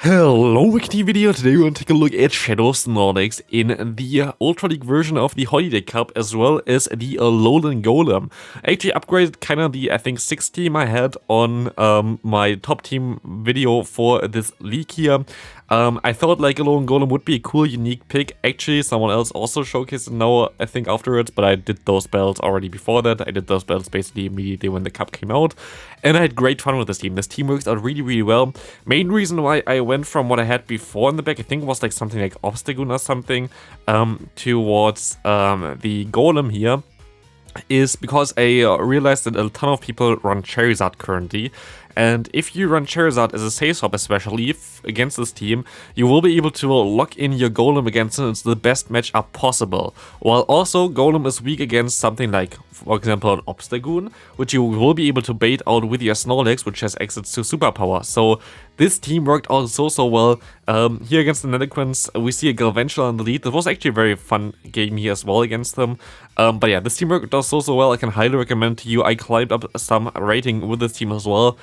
Hello, Wiki video. Today we're going to take a look at Shadow Snorlax in the Ultra League version of the Holiday Cup, as well as the Alolan Golem. I actually upgraded kind of the, I think, 6th team I had on my top team video for this league here. I thought like Alolan Golem would be a cool, unique pick. Actually, someone else also showcased it now, I think, afterwards, but I did those builds already before that. I did those builds basically immediately when the cup came out, and I had great fun with this team. This team works out really, really well. Main reason why I went from what I had before in the back, I think it was like something like Obstagoon or something, towards the Golem here, is because I realized that a ton of people run Charizard currently. And if you run Charizard as a safe swap, especially against this team, you will be able to lock in your Golem against it. It's the best matchup possible. While also Golem is weak against something like, for example, an Obstagoon, which you will be able to bait out with your Snorlax, which has access to Superpower. So this team worked out so well. Here against the Netherquins, we see a Galvantula in the lead. That was actually a very fun game here as well against them. But yeah, this team worked out so well. I can highly recommend to you. I climbed up some rating with this team as well.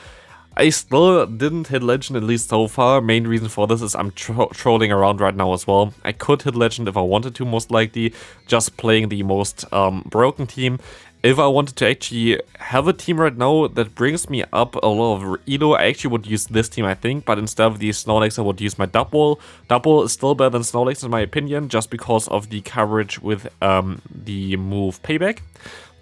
I still didn't hit Legend, at least so far. Main reason for this is I'm trolling around right now as well. I could hit Legend if I wanted to, most likely, just playing the most broken team. If I wanted to actually have a team right now that brings me up a lot of Elo, I actually would use this team, I think, but instead of the Snorlax, I would use my Dubwool. Dubwool is still better than Snorlax in my opinion, just because of the coverage with the move Payback.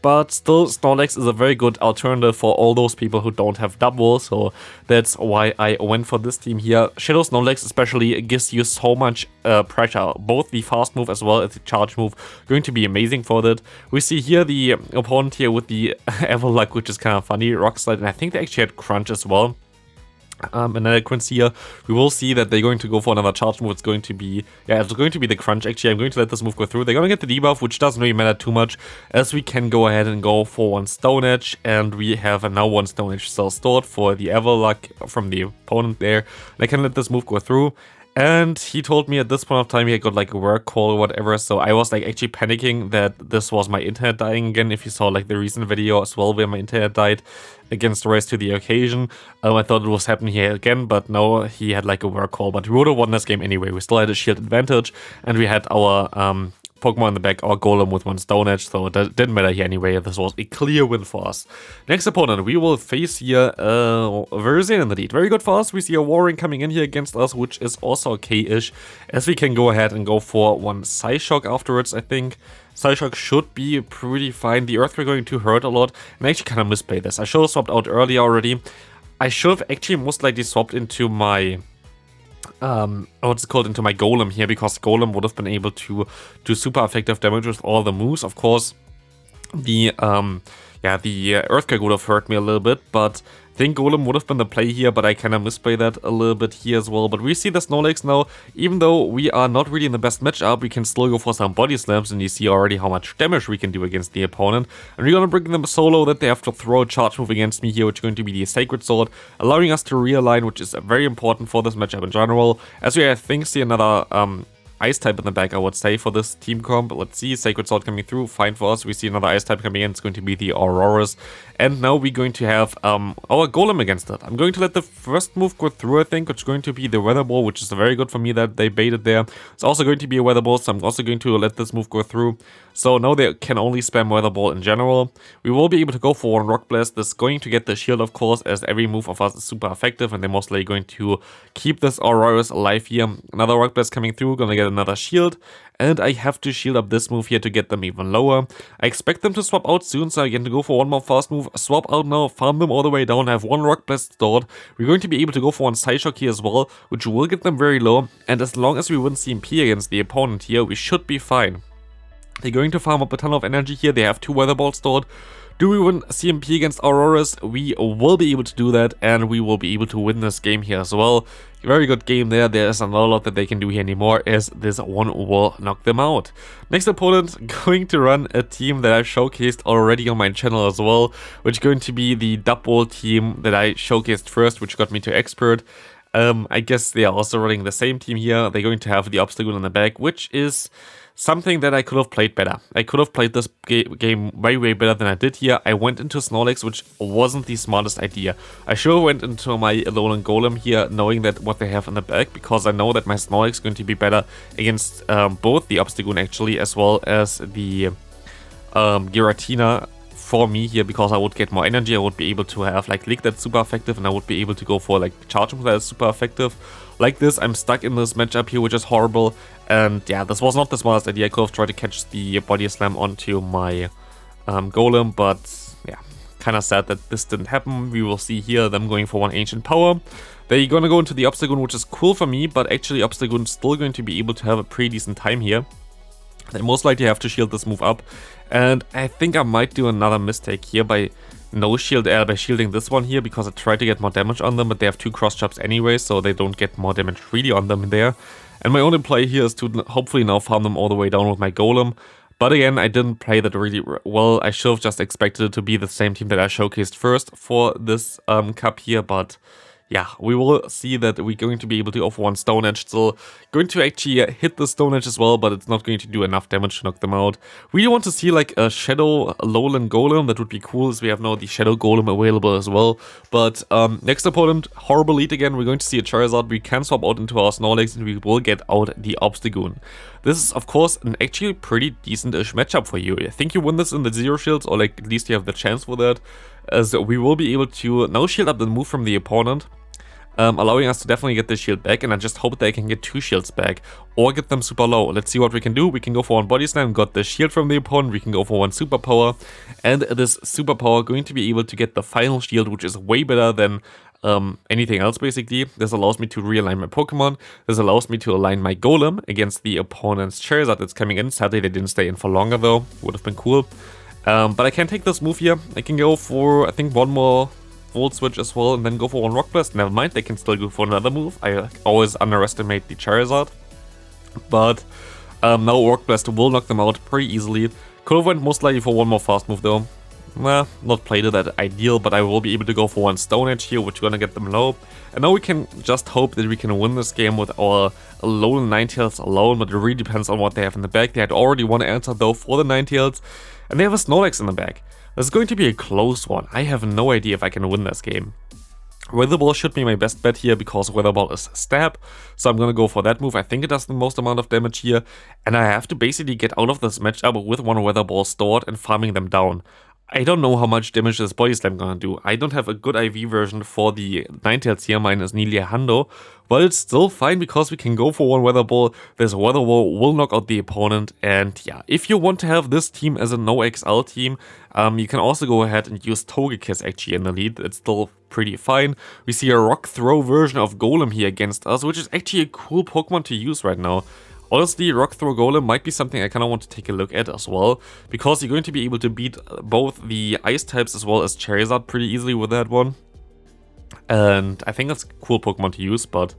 But still, Snorlax is a very good alternative for all those people who don't have Dubwool, so that's why I went for this team here. Shadow Snorlax especially gives you so much pressure, both the fast move as well as the charge move, going to be amazing for that. We see here the opponent here with the Everluck, which is kind of funny, Rock Slide, and I think they actually had Crunch as well. And then at Quincy here, we will see that they're going to go for another charge move. It's going to be, it's going to be the Crunch. Actually, I'm going to let this move go through. They're going to get the debuff, which doesn't really matter too much, as we can go ahead and go for one Stone Edge, and we have now one Stone Edge still stored for the Everluck from the opponent there. And I can let this move go through. And he told me at this point of time he had got like a work call or whatever, so I was like actually panicking that this was my internet dying again. If you saw like the recent video as well where my internet died against Rise to the Occasion, I thought it was happening here again, but no, he had like a work call. But we would have won this game anyway. We still had a shield advantage, and we had our Pokemon in the back, our Golem with one Stone Edge, so it didn't matter here anyway. This was a clear win for us. Next opponent, we will face here Verzian in the lead. Very good for us. We see a Warring coming in here against us, which is also okay-ish, as we can go ahead and go for one Psyshock afterwards, I think. Psyshock should be pretty fine. The Earthquake going to hurt a lot, and I actually kind of misplayed this. I should have swapped out earlier already. I should have actually most likely swapped into my what's it called, into my Golem here, because Golem would have been able to do super effective damage with all the moves. Of course, the Earthquake would have hurt me a little bit, but I think Golem would have been the play here, but I kind of misplayed that a little bit here as well. But we see the Snorlax now, even though we are not really in the best matchup, we can still go for some body slams, and you see already how much damage we can do against the opponent. And we're gonna bring them solo that they have to throw a charge move against me here, which is going to be the Sacred Sword, allowing us to realign, which is very important for this matchup in general. As we, I think, see another Ice type in the back, I would say, for this team comp. Let's see, Sacred Sword coming through, fine for us. We see another Ice type coming in, it's going to be the Auroras. And now we're going to have our Golem against it. I'm going to let the first move go through, I think, which is going to be the Weather Ball, which is very good for me that they baited there. It's also going to be a Weather Ball, so I'm also going to let this move go through. So now they can only spam Weather Ball in general. We will be able to go for one Rock Blast. This is going to get the shield, of course, as every move of us is super effective, and they're mostly going to keep this Auroras alive here. Another Rock Blast coming through, gonna get another shield, and I have to shield up this move here to get them even lower. I expect them to swap out soon, so I get to go for one more fast move, swap out now, farm them all the way down, have one Rock Blast stored. We're going to be able to go for one Psyshock here as well, which will get them very low, and as long as we win CMP against the opponent here, we should be fine. They're going to farm up a ton of energy here, they have two Weather Balls stored. Do we win CMP against Auroras? We will be able to do that, and we will be able to win this game here as well. Very good game there. There's not a lot that they can do here anymore, as this one will knock them out. Next opponent, going to run a team that I showcased already on my channel as well, which is going to be the Dubwool team that I showcased first, which got me to Expert. I guess they are also running the same team here. They're going to have the Obstagoon in the back, which is something that I could have played better. I could have played this game way better than I did here. I went into Snorlax, which wasn't the smartest idea. I sure went into my Alolan Golem here, knowing that what they have in the back, because I know that my Snorlax is going to be better against both the Obstagoon actually, as well as the Giratina for me here, because I would get more energy. I would be able to have like Lick that's super effective, and I would be able to go for like Charge Move that is super effective. Like this, I'm stuck in this matchup here, which is horrible. And yeah, this was not the smartest idea. I could have tried to catch the Body Slam onto my Golem, but yeah, kind of sad that this didn't happen. We will see here them going for one Ancient Power. They're gonna go into the Obstagoon, which is cool for me, but actually Obstagoon's still going to be able to have a pretty decent time here. They most likely have to shield this move up, and I think I might do another mistake here by by shielding this one here, because I tried to get more damage on them, but they have 2 cross chops anyway, so they don't get more damage really on them there. And my only play here is to hopefully now farm them all the way down with my Golem. But again, I didn't play that really well. I should have just expected it to be the same team that I showcased first for this cup here, but yeah, we will see that we're going to be able to offer one Stone Edge still. Going to actually hit the Stone Edge as well, but it's not going to do enough damage to knock them out. We want to see like a Shadow Alolan Golem. That would be cool, as we have now the Shadow Golem available as well. But next opponent, horrible lead again. We're going to see a Charizard. We can swap out into our Snorlax, and we will get out the Obstagoon. This is, of course, an actually pretty decent-ish matchup for you. I think you win this in the Zero Shields, or like at least you have the chance for that, as we will be able to now shield up the move from the opponent. Allowing us to definitely get the shield back, and I just hope they can get 2 shields back or get them super low. Let's see what we can do. We can go for one Body Slam, got the shield from the opponent, we can go for one Superpower, and this Superpower going to be able to get the final shield, which is way better than anything else basically. This allows me to realign my Pokemon, this allows me to align my Golem against the opponent's Charizard that's coming in. Sadly they didn't stay in for longer though, would have been cool. But I can take this move here. I can go for, I think, one more Volt Switch as well, and then go for one Rock Blast. Never mind, they can still go for another move. I always underestimate the Charizard. But now Rock Blast will knock them out pretty easily. Could have went most likely for one more fast move though. Nah, not played it that ideal, but I will be able to go for one Stone Edge here, which is gonna get them low. And now we can just hope that we can win this game with our Alolan Ninetales alone, but it really depends on what they have in the back. They had already one answer though for the Ninetales, and they have a Snorlax in the back. This is going to be a close one. I have no idea if I can win this game. Weather Ball should be my best bet here, because Weather Ball is stab, so I'm gonna go for that move. I think it does the most amount of damage here, and I have to basically get out of this matchup with one Weather Ball stored and farming them down. I don't know how much damage this Body Slam gonna do. I don't have a good IV version for the Ninetales here, mine is nearly a hundo, but it's still fine because we can go for one Weather Ball. This Weather Ball will knock out the opponent, and yeah, if you want to have this team as a no XL team, you can also go ahead and use Togekiss actually in the lead. It's still pretty fine. We see a Rock Throw version of Golem here against us, which is actually a cool Pokemon to use right now. Honestly, Rock Throw Golem might be something I kind of want to take a look at as well, because you're going to be able to beat both the Ice types as well as Charizard pretty easily with that one. And I think that's a cool Pokemon to use, but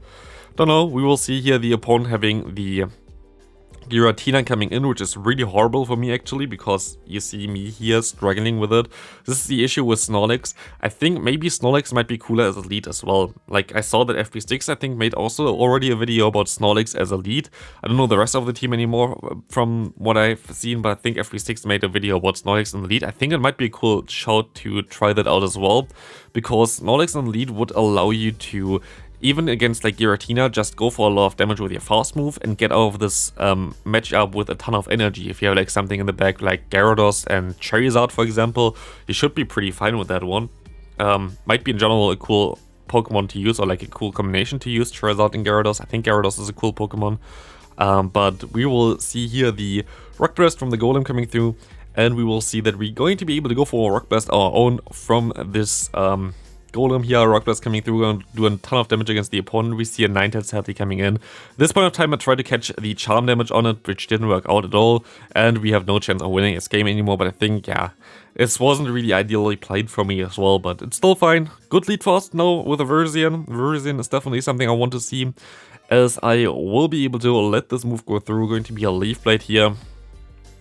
don't know. We will see here the opponent having the Giratina coming in, which is really horrible for me actually, because you see me here struggling with it. This is the issue with Snorlax. I think maybe Snorlax might be cooler as a lead as well. Like, I saw that FB6 I think made also already a video about Snorlax as a lead. I don't know the rest of the team anymore from what I've seen, but I think FB6 made a video about Snorlax in the lead. I think it might be a cool shout to try that out as well, because Snorlax in the lead would allow you to, even against like Giratina, just go for a lot of damage with your fast move and get out of this matchup with a ton of energy. If you have like something in the back like Gyarados and Charizard for example, you should be pretty fine with that one. Might be in general a cool Pokemon to use, or like a cool combination to use, Charizard and Gyarados. I think Gyarados is a cool Pokemon. But we will see here the Rock Blast from the Golem coming through, and we will see that we're going to be able to go for a Rock Blast our own from this Golem here. Rock Blast coming through, going to do a ton of damage against the opponent. We see a Ninetales healthy coming in. At this point of time I tried to catch the charm damage on it, which didn't work out at all, and we have no chance of winning this game anymore. But I think, yeah, this wasn't really ideally played for me as well, but it's still fine. Good lead for us now with a Verzian. Verzian is definitely something I want to see, as I will be able to let this move go through. Going to be a Leaf Blade here,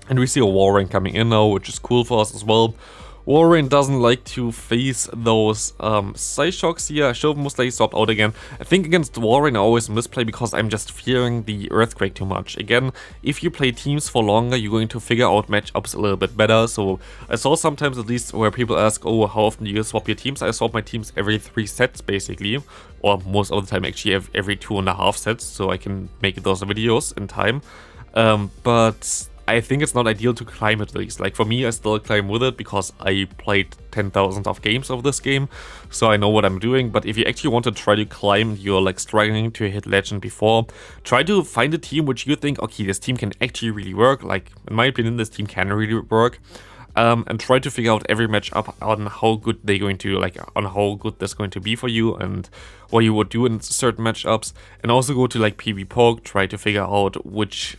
and we see a Walrein coming in now, which is cool for us as well. Walrein doesn't like to face those Psyshocks here. I should have most likely swapped out again. I think against Walrein I always misplay because I'm just fearing the Earthquake too much. Again, if you play teams for longer, you're going to figure out matchups a little bit better. So I saw sometimes at least where people ask, oh, how often do you swap your teams? I swap my teams every 3 sets basically. Or most of the time actually every 2.5 sets, so I can make those videos in time. But I think it's not ideal to climb at least. Like for me, I still climb with it because I played 10,000 of games of this game, so I know what I'm doing. But if you actually want to try to climb, you're like struggling to hit Legend before, try to find a team which you think, okay, this team can actually really work. Like in my opinion, this team can really work. And try to figure out every matchup on how good they're going to, like on how good that's going to be for you and what you would do in certain matchups. And also go to like PvPoke, try to figure out which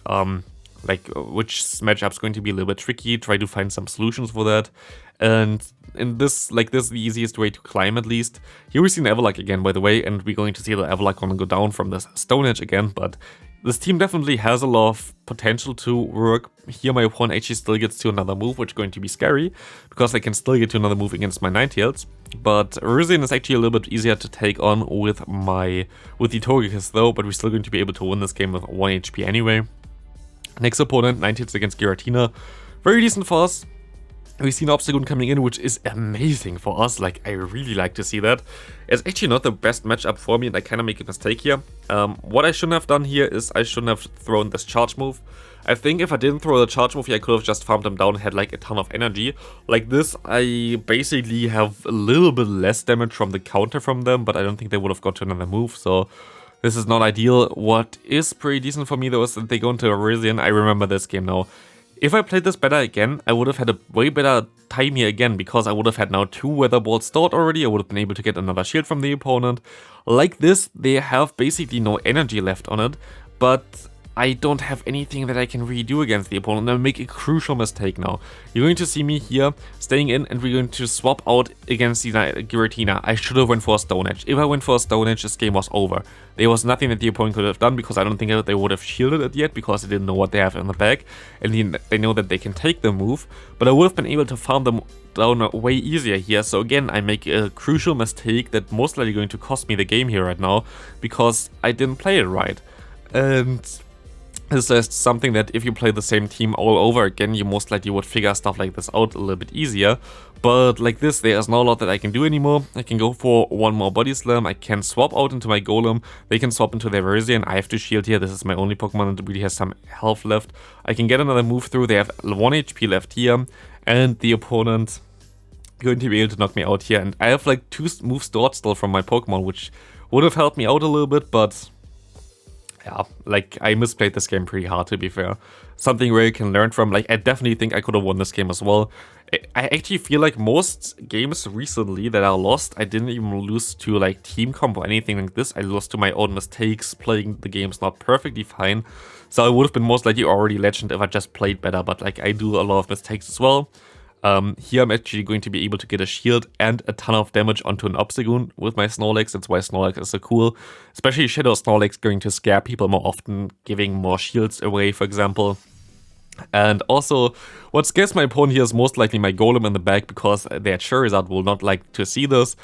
matchup's going to be a little bit tricky, try to find some solutions for that. And in this, this is the easiest way to climb at least. Here we see an Everluck again, by the way, and we're going to see the Everluck gonna go down from this Stone Edge again, but this team definitely has a lot of potential to work. Here my opponent actually still gets to another move, which is going to be scary, because I can still get to another move against my Ninetales. But Rizin is actually a little bit easier to take on with the Togekiss though, but we're still going to be able to win this game with 1 HP anyway. Next opponent, Ninetales against Giratina. Very decent for us. We see an Obstagoon coming in, which is amazing for us. Like, I really like to see that. It's actually not the best matchup for me, and I kind of make a mistake here. What I shouldn't have done here is I shouldn't have thrown this charge move. I think if I didn't throw the charge move here, I could have just farmed them down and had like a ton of energy. Like this, I basically have a little bit less damage from the counter from them, but I don't think they would have got to another move, so this is not ideal. What is pretty decent for me though is that they go into Iridian. I remember this game now. If I played this better again, I would have had a way better time here again, because I would have had now 2 Weather Balls stored already. I would have been able to get another shield from the opponent. Like this, they have basically no energy left on it, but I don't have anything that I can really do against the opponent. I make a crucial mistake now. You're going to see me here staying in, and we're going to swap out against the Giratina. I should have went for a Stone Edge. If I went for a Stone Edge, this game was over. There was nothing that the opponent could have done, because I don't think they would have shielded it yet, because they didn't know what they have in the back, and they know that they can take the move. But I would have been able to farm them down way easier here. So again, I make a crucial mistake that most likely going to cost me the game here right now, because I didn't play it right. And this is something that if you play the same team all over again, you most likely would figure stuff like this out a little bit easier. But like this, there's not a lot that I can do anymore. I can go for one more Body Slam, I can swap out into my Golem, they can swap into their Virizion. I have to shield here, this is my only Pokemon that really has some health left. I can get another move through, they have 1 HP left here, and the opponent going to be able to knock me out here. And I have like 2 moves stored still from my Pokemon, which would have helped me out a little bit, but yeah, like I misplayed this game pretty hard, to be fair. Something where you can learn from. Like I definitely think I could have won this game as well. I actually feel like most games recently that I lost, I didn't even lose to like team comp or anything like this. I lost to my own mistakes, playing the games not perfectly fine. So I would have been most likely already Legend if I just played better, but like I do a lot of mistakes as well. Here I'm actually going to be able to get a shield and a ton of damage onto an Obstagoon with my Snorlax. That's why Snorlax is so cool. Especially Shadow Snorlax going to scare people more often, giving more shields away, for example. And also, what scares my opponent here is most likely my Golem in the back, because their Charizard will not like to see this.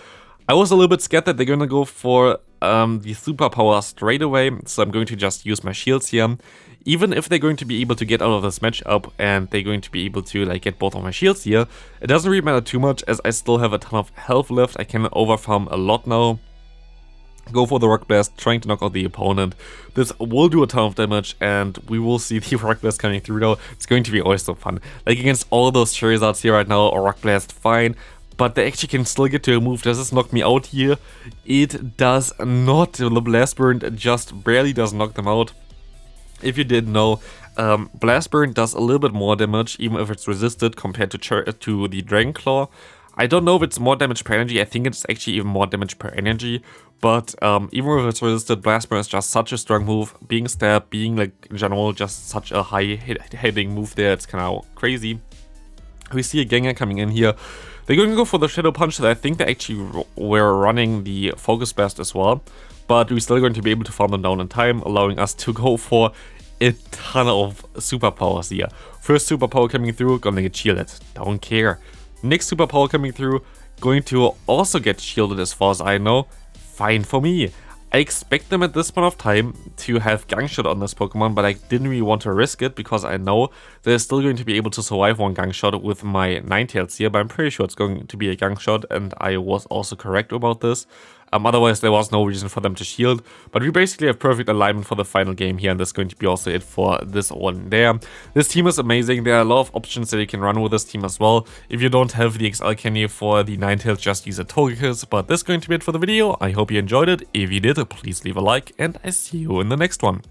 I was a little bit scared that they're going to go for the superpower straight away, so I'm going to just use my shields here. Even if they're going to be able to get out of this matchup and they're going to be able to like get both of my shields here, it doesn't really matter too much, as I still have a ton of health left. I can overfarm a lot now. Go for the Rock Blast, trying to knock out the opponent. This will do a ton of damage, and we will see the Rock Blast coming through though. It's going to be always so fun. Like against all those Charizards here right now, a Rock Blast, fine. But they actually can still get to a move. Does this knock me out here? It does not. The Blast Burn just barely does knock them out. If you didn't know, Blast Burn does a little bit more damage, even if it's resisted compared to the Dragon Claw. I don't know if it's more damage per energy. I think it's actually even more damage per energy. But even if it's resisted, Blast Burn is just such a strong move. Being stabbed, being like in general just such a high hitting move there. It's kind of crazy. We see a Gengar coming in here. They're going to go for the Shadow Punch. So I think they actually were running the Focus Blast as well. But we're still going to be able to farm them down in time, allowing us to go for a ton of superpowers here. First superpower coming through, gonna get shielded. Don't care. Next superpower coming through, going to also get shielded as far as I know. Fine for me. I expect them at this point of time to have Gangshot on this Pokemon, but I didn't really want to risk it because I know they're still going to be able to survive one Gangshot with my Ninetales here, but I'm pretty sure it's going to be a Gangshot, and I was also correct about this. Otherwise, there was no reason for them to shield, but we basically have perfect alignment for the final game here, and that's going to be also it for this one there. This team is amazing. There are a lot of options that you can run with this team as well. If you don't have the XL candy for the Ninetales, just use a Togekiss, but that's going to be it for the video. I hope you enjoyed it. If you did, please leave a like, and I see you in the next one.